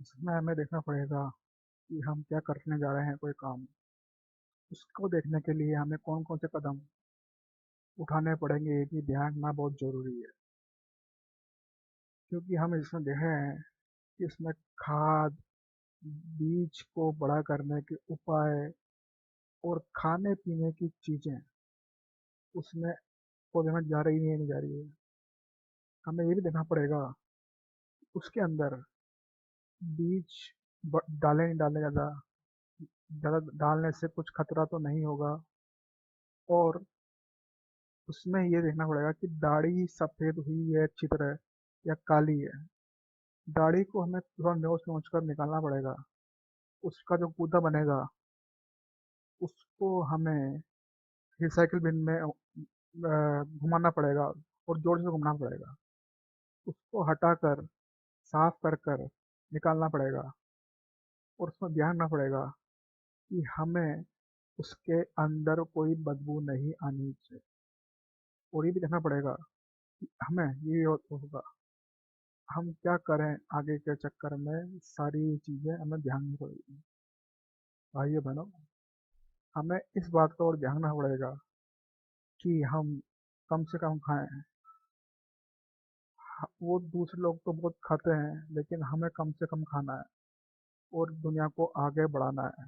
इसमें हमें देखना पड़ेगा कि हम क्या करने जा रहे हैं कोई काम। उसको देखने के लिए हमें कौन कौन से कदम उठाने पड़ेंगे, ये भी ध्यान रखना बहुत ज़रूरी है। क्योंकि हम इसमें देख रहे हैं कि इसमें खाद, बीज को बड़ा करने के उपाय और खाने पीने की चीज़ें उसमें पौधे में जा रही है नहीं जा रही है। हमें ये भी देखना पड़ेगा उसके अंदर बीज डाले नहीं डाले, ज़्यादा ज़्यादा डालने से कुछ खतरा तो नहीं होगा। और उसमें ये देखना पड़ेगा कि दाढ़ी सफ़ेद हुई है अच्छी तरह या काली है। दाढ़ी को हमें थोड़ा नोच नोच कर निकालना पड़ेगा। उसका जो गूदा बनेगा उसको हमें रिसाइकिल बिन में घुमाना पड़ेगा और जोर से घुमाना पड़ेगा। उसको हटाकर साफ कर कर निकालना पड़ेगा। और उसमें ध्यान रखना पड़ेगा कि हमें उसके अंदर कोई बदबू नहीं आनी चाहिए। और ये भी देखना पड़ेगा कि हमें ये होगा हम क्या करें आगे के चक्कर में, सारी चीज़ें हमें ध्यान में पड़ेगी। भाइयों बहनों, हमें इस बात का और ध्यान रखना पड़ेगा कि हम कम से कम खाएं। वो दूसरे लोग तो बहुत खाते हैं लेकिन हमें कम से कम खाना है और दुनिया को आगे बढ़ाना है।